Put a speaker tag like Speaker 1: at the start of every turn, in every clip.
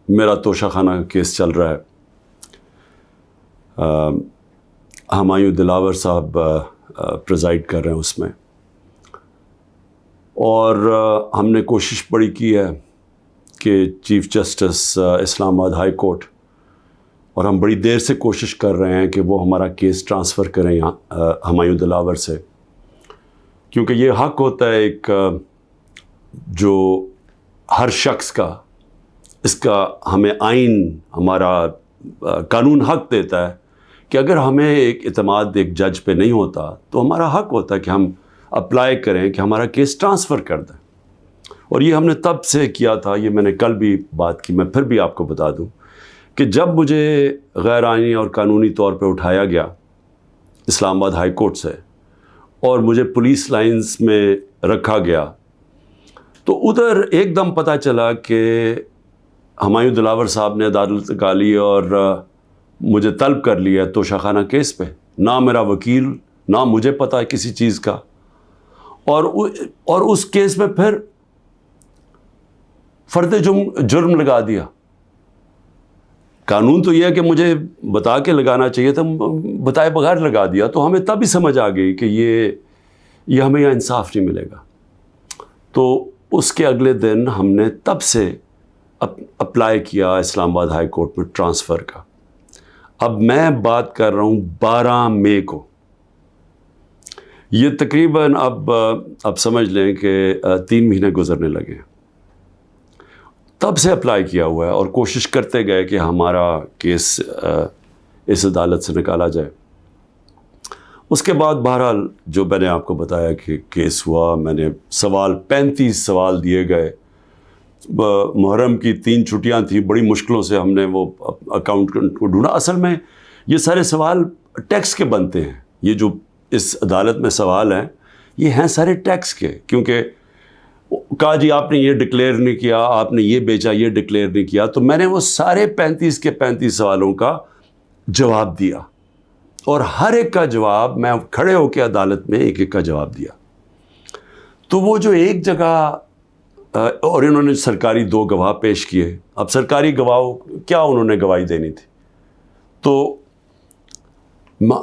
Speaker 1: میرا توشہ خانہ کا کیس چل رہا ہے. ہمایوں دلاور صاحب پریزائڈ کر رہے ہیں اس میں, اور ہم نے کوشش بڑی کی ہے کہ چیف جسٹس اسلام آباد ہائی کورٹ, اور ہم بڑی دیر سے کوشش کر رہے ہیں کہ وہ ہمارا کیس ٹرانسفر کریں یہاں ہمایوں دلاور سے, کیونکہ یہ حق ہوتا ہے ایک جو ہر شخص کا, اس کا ہمیں آئین, ہمارا قانون حق دیتا ہے کہ اگر ہمیں ایک اعتماد ایک جج پہ نہیں ہوتا تو ہمارا حق ہوتا ہے کہ ہم اپلائی کریں کہ ہمارا کیس ٹرانسفر کر دیں. اور یہ ہم نے تب سے کیا تھا, یہ میں نے کل بھی بات کی, میں پھر بھی آپ کو بتا دوں کہ جب مجھے غیر آئینی اور قانونی طور پہ اٹھایا گیا اسلام آباد ہائی کورٹ سے اور مجھے پولیس لائنز میں رکھا گیا, تو ادھر ایک دم پتہ چلا کہ ہمایوں دلاور صاحب نے عدالت نکالی اور مجھے طلب کر لیا توشہ خانہ کیس پہ. نہ میرا وکیل, نہ مجھے پتہ ہے کسی چیز کا, اور اس کیس میں پھر فرد جرم لگا دیا. قانون تو یہ ہے کہ مجھے بتا کے لگانا چاہیے تھا, بتائے بغیر لگا دیا. تو ہمیں تب ہی سمجھ آ گئی کہ یہ ہمیں یہاں انصاف نہیں ملے گا. تو اس کے اگلے دن ہم نے تب سے اپلائی کیا اسلام آباد ہائی کورٹ میں ٹرانسفر کا. اب میں بات کر رہا ہوں 12 مئی کو, یہ تقریباً اب سمجھ لیں کہ 3 مہینے گزرنے لگے ہیں. تب سے اپلائی کیا ہوا ہے اور کوشش کرتے گئے کہ ہمارا کیس اس عدالت سے نکالا جائے. اس کے بعد بہرحال جو میں نے آپ کو بتایا کہ کیس ہوا, میں نے 35 سوال دیے گئے. محرم کی 3 چھٹیاں تھیں, بڑی مشکلوں سے ہم نے وہ اکاؤنٹنٹ کو ڈھونڈا. اصل میں یہ سارے سوال ٹیکس کے بنتے ہیں, یہ جو اس عدالت میں سوال ہیں یہ ہیں سارے ٹیکس کے, کیونکہ کہا جی آپ نے یہ ڈکلیئر نہیں کیا, آپ نے یہ بیچا, یہ ڈکلیئر نہیں کیا. تو میں نے وہ سارے 35 کے 35 سوالوں کا جواب دیا, اور ہر ایک کا جواب میں کھڑے ہو کے عدالت میں ایک ایک کا جواب دیا. تو وہ جو ایک جگہ, اور انہوں نے سرکاری 2 گواہ پیش کیے. اب سرکاری گواہ کیا انہوں نے گواہی دینی تھی, تو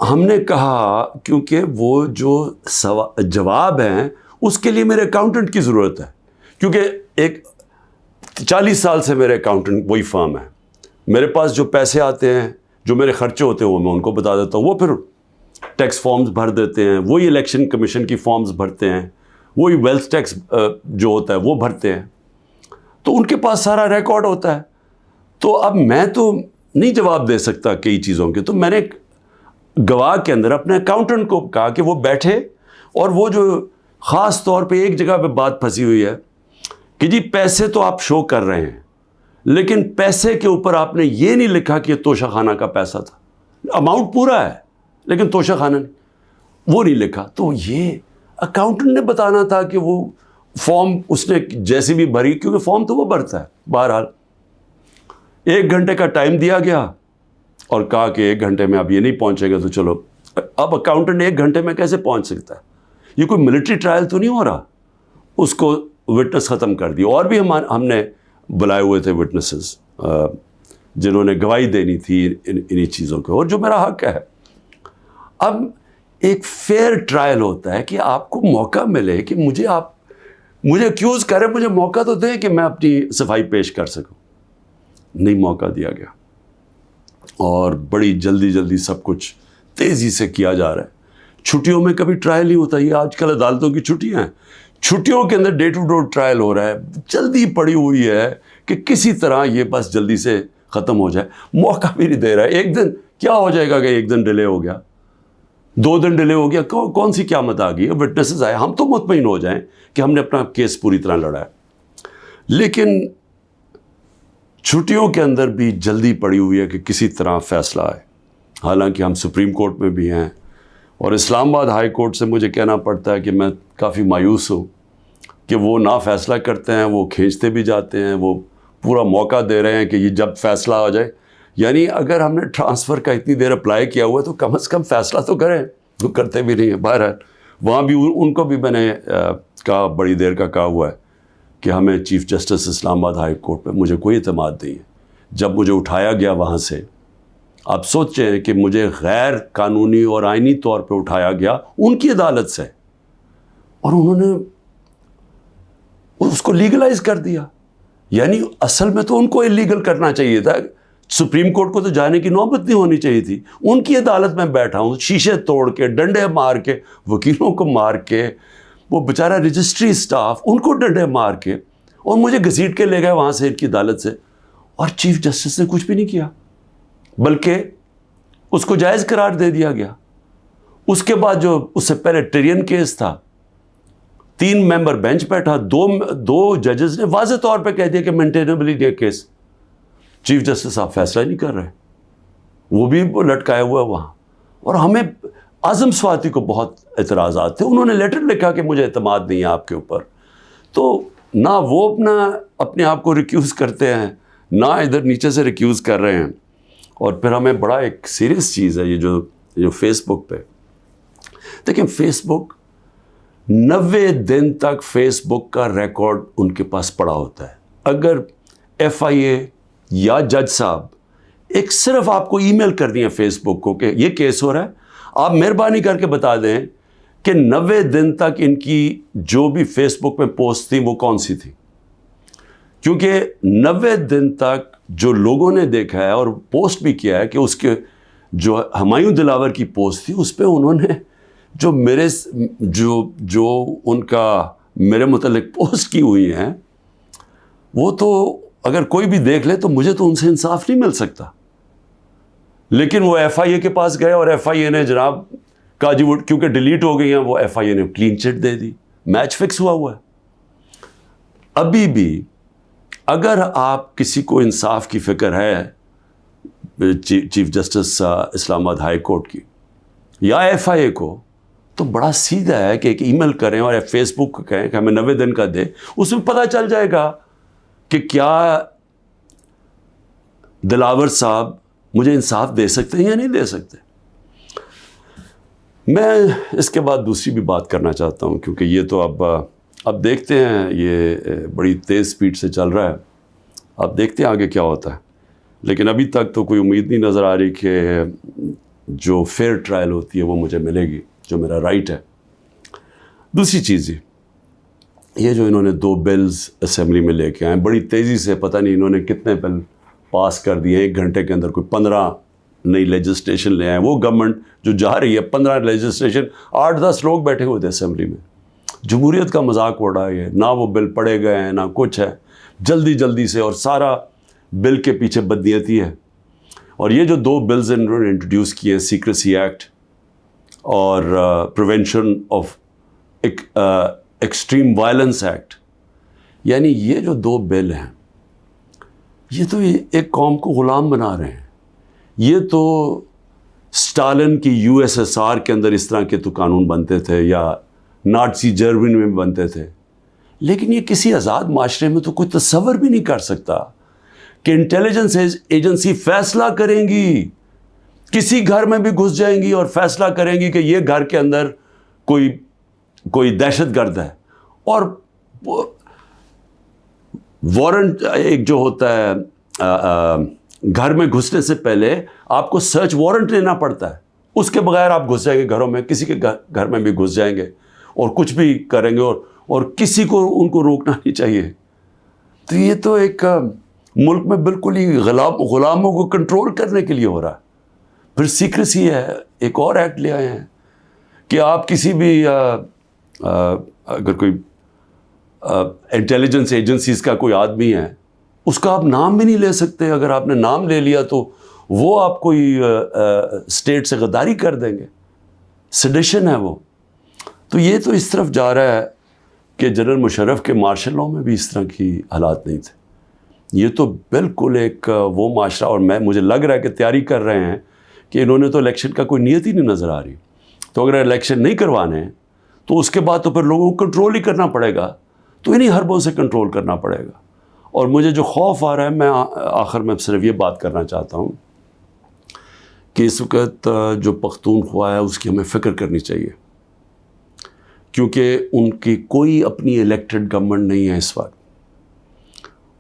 Speaker 1: ہم نے کہا کیونکہ وہ جو جواب ہیں اس کے لیے میرے اکاؤنٹنٹ کی ضرورت ہے, کیونکہ ایک 40 سال سے میرے اکاؤنٹنٹ وہی فرم ہے. میرے پاس جو پیسے آتے ہیں, جو میرے خرچے ہوتے ہیں, وہ میں ان کو بتا دیتا ہوں. وہ پھر ٹیکس فارمز بھر دیتے ہیں, وہی الیکشن کمیشن کی فارمز بھرتے ہیں, وہی ویلتھ ٹیکس جو ہوتا ہے وہ بھرتے ہیں. تو ان کے پاس سارا ریکارڈ ہوتا ہے. تو اب میں تو نہیں جواب دے سکتا کئی چیزوں کے, تو میں نے گواہ کے اندر اپنے اکاؤنٹنٹ کو کہا کہ وہ بیٹھے, اور وہ جو خاص طور پہ ایک جگہ پہ بات پھنسی ہوئی ہے کہ جی پیسے تو آپ شو کر رہے ہیں, لیکن پیسے کے اوپر آپ نے یہ نہیں لکھا کہ یہ توشہ خانہ کا پیسہ تھا. اماؤنٹ پورا ہے لیکن توشہ خانہ وہ نہیں لکھا. تو یہ اکاؤنٹنٹ نے بتانا تھا کہ وہ فارم اس نے جیسی بھی بھری, کیونکہ فارم تو وہ بھرتا ہے. بہرحال 1 گھنٹے کا ٹائم دیا گیا اور کہا کہ 1 گھنٹے میں اب یہ نہیں پہنچے گا تو چلو. اب اکاؤنٹنٹ 1 گھنٹے میں کیسے پہنچ سکتا ہے؟ یہ کوئی ملٹری ٹرائل تو نہیں ہو رہا. اس کو وٹنس ختم کر دی, اور بھی ہم نے بلائے ہوئے تھے وٹنسز جنہوں نے گواہی دینی تھی انہی چیزوں کے, اور جو میرا حق ہے. اب ایک فیئر ٹرائل ہوتا ہے کہ آپ کو موقع ملے کہ مجھے ایکیوز کریں, مجھے موقع تو دیں کہ میں اپنی صفائی پیش کر سکوں. نہیں موقع دیا گیا, اور بڑی جلدی سب کچھ تیزی سے کیا جا رہا ہے. چھٹیوں میں کبھی ٹرائل نہیں ہوتا. یہ آج کل عدالتوں کی چھٹیاں ہیں, چھٹیوں کے another day to day trial ہو رہا ہے. جلدی پڑی ہوئی ہے کہ کسی طرح یہ بس جلدی سے ختم ہو جائے. موقع بھی نہیں دے رہا ہے. 1 دن کیا ہو جائے گا کہ 1 دن ڈیلے ہو گیا, 2 دن ڈیلے ہو گیا, کون سی قیامت آ گئی ہے. وٹنسز آئے, ہم تو مطمئن ہو جائیں کہ ہم نے اپنا کیس پوری طرح لڑا ہے. لیکن چھٹیوں کے اندر بھی جلدی پڑی ہوئی ہے کہ کسی طرح فیصلہ آئے. حالانکہ ہم سپریم کورٹ میں بھی ہیں, اور اسلام آباد ہائی کورٹ سے مجھے کہنا پڑتا ہے کہ میں کافی مایوس ہوں کہ وہ نہ فیصلہ کرتے ہیں, وہ کھینچتے بھی جاتے ہیں, وہ پورا موقع دے رہے ہیں کہ یہ جب فیصلہ آ جائے. یعنی اگر ہم نے ٹرانسفر کا اتنی دیر اپلائی کیا ہوا ہے تو کم از کم فیصلہ تو کریں. وہ کرتے بھی نہیں ہیں. بہرحال وہاں بھی ان کو بھی میں نے کہا, بڑی دیر کا کہا ہوا ہے کہ ہمیں چیف جسٹس اسلام آباد ہائی کورٹ پہ مجھے کوئی اعتماد نہیں ہے. جب مجھے اٹھایا گیا وہاں سے، آپ سوچیں کہ مجھے غیر قانونی اور آئینی طور پہ اٹھایا گیا ان کی عدالت سے، اور انہوں نے اس کو لیگلائز کر دیا. یعنی اصل میں تو ان کو اللیگل کرنا چاہیے تھا. سپریم کورٹ کو تو جانے کی نوبت نہیں ہونی چاہیے تھی. ان کی عدالت میں بیٹھا ہوں، شیشے توڑ کے، ڈنڈے مار کے، وکیلوں کو مار کے، وہ بیچارہ رجسٹری اسٹاف ان کو ڈنڈے مار کے، اور مجھے گھسیٹ کے لے گئے وہاں سے ان کی عدالت سے. اور چیف جسٹس نے کچھ بھی نہیں کیا، بلکہ اس کو جائز قرار دے دیا گیا. اس کے بعد جو اس سے پہلے ٹرین کیس تھا، 3 ممبر بینچ بیٹھا، دو ججز نے واضح طور پہ کہہ دیا کہ مینٹینیبل ہے کیس. چیف جسٹس صاحب فیصلہ نہیں کر رہے، وہ بھی لٹکائے ہوا ہے وہاں. اور ہمیں اعظم سواتی کو بہت اعتراضات تھے. انہوں نے لیٹر لکھا کہ مجھے اعتماد نہیں ہے آپ کے اوپر. تو نہ وہ اپنے آپ کو ریکیوز کرتے ہیں، نہ ادھر نیچے سے ریکیوز کر رہے ہیں. اور پھر ہمیں بڑا ایک سیریس چیز ہے یہ جو فیس بک پہ دیکھیں، فیس بک 90 دن تک فیس بک کا ریکارڈ ان کے پاس پڑا ہوتا ہے. اگر ایف آئی اے یا جج صاحب ایک صرف آپ کو ای میل کر دیا فیس بک کو کہ یہ کیس ہو رہا ہے، آپ مہربانی کر کے بتا دیں کہ 90 دن تک ان کی جو بھی فیس بک میں پوسٹ تھی وہ کون سی تھی. کیونکہ 90 دن تک جو لوگوں نے دیکھا ہے اور پوسٹ بھی کیا ہے کہ اس کے جو ہمایوں دلاور کی پوسٹ تھی، اس پہ انہوں نے جو ان کا میرے متعلق پوسٹ کی ہوئی ہیں، وہ تو اگر کوئی بھی دیکھ لے تو مجھے تو ان سے انصاف نہیں مل سکتا. لیکن وہ ایف آئی اے کے پاس گئے اور ایف آئی اے نے جناب کہا جی وہ کیونکہ ڈیلیٹ ہو گئی ہیں، وہ ایف آئی اے نے کلین چٹ دے دی. میچ فکس ہوا ہے. ابھی بھی اگر آپ کسی کو انصاف کی فکر ہے چیف جسٹس اسلام آباد ہائی کورٹ کی یا ایف آئی اے کو، تو بڑا سیدھا ہے کہ ایک ای میل کریں اور فیس بک کو کہیں کہ ہمیں 90 دن کا دے. اس میں پتہ چل جائے گا کہ کیا دلاور صاحب مجھے انصاف دے سکتے ہیں یا نہیں دے سکتے. میں اس کے بعد دوسری بھی بات کرنا چاہتا ہوں، کیونکہ یہ تو اب دیکھتے ہیں، یہ بڑی تیز سپیڈ سے چل رہا ہے. اب دیکھتے ہیں آگے کیا ہوتا ہے. لیکن ابھی تک تو کوئی امید نہیں نظر آ رہی کہ جو فیئر ٹرائل ہوتی ہے وہ مجھے ملے گی، جو میرا رائٹ ہے. دوسری چیز یہ جو انہوں نے 2 بلز اسمبلی میں لے کے آئے بڑی تیزی سے، پتہ نہیں انہوں نے کتنے بل پاس کر دیے 1 گھنٹے کے اندر، کوئی 15 نئی لیجسلیشن لے آئے. وہ گورنمنٹ جو جا رہی ہے 15 لیجسلیشن، 8-10 لوگ بیٹھے ہوئے تھے اسمبلی میں. جمہوریت کا مذاق اڑا ہے. نہ وہ بل پڑھے گئے ہیں، نہ کچھ ہے. جلدی سے، اور سارا بل کے پیچھے بدنیتی ہے. اور یہ جو 2 بلز انہوں نے انٹروڈیوس کیے ہیں، سیکریسی ایکٹ اور prevention of extreme violence act, یعنی یہ جو 2 بل ہیں، یہ تو ایک قوم کو غلام بنا رہے ہیں. یہ تو اسٹالن کی USSR کے اندر اس طرح کے تو قانون بنتے تھے، یا نازی جرمنی میں بنتے تھے. لیکن یہ کسی آزاد معاشرے میں تو کوئی تصور بھی نہیں کر سکتا کہ انٹیلیجنس ایجنسی فیصلہ کریں گی، کسی گھر میں بھی گھس جائیں گی اور فیصلہ کریں گی کہ یہ گھر کے اندر کوئی دہشت گرد ہے. اور وارنٹ ایک جو ہوتا ہے، گھر میں گھسنے سے پہلے آپ کو سرچ وارنٹ لینا پڑتا ہے. اس کے بغیر آپ گھس جائیں گے گھروں میں، کسی کے گھر میں بھی گھس جائیں گے اور کچھ بھی کریں گے، اور کسی کو ان کو روکنا نہیں چاہیے. تو یہ تو ایک ملک میں بالکل ہی غلاموں کو کنٹرول کرنے کے لیے ہو رہا ہے. پھر سیکریسی ہے، ایک اور ایکٹ لے آئے ہیں کہ آپ کسی بھی اگر کوئی انٹیلیجنس ایجنسیز کا کوئی آدمی ہے، اس کا آپ نام بھی نہیں لے سکتے. اگر آپ نے نام لے لیا تو وہ آپ کوئی اسٹیٹ سے غداری کر دیں گے. سیڈیشن ہے وہ. تو یہ تو اس طرف جا رہا ہے کہ جنرل مشرف کے مارشل لاء میں بھی اس طرح کی حالات نہیں تھے. یہ تو بالکل ایک وہ معاشرہ، اور مجھے لگ رہا ہے کہ تیاری کر رہے ہیں کہ انہوں نے تو الیکشن کا کوئی نیت ہی نہیں نظر آ رہی. تو اگر الیکشن نہیں کروانے ہیں تو اس کے بعد تو پھر لوگوں کو کنٹرول ہی کرنا پڑے گا. تو انہیں حربوں سے کنٹرول کرنا پڑے گا. اور مجھے جو خوف آ رہا ہے، میں آخر میں صرف یہ بات کرنا چاہتا ہوں کہ اس وقت جو پختونخوا ہے اس کی ہمیں فکر کرنی چاہیے، کیونکہ ان کی کوئی اپنی الیکٹڈ گورنمنٹ نہیں ہے اس وقت.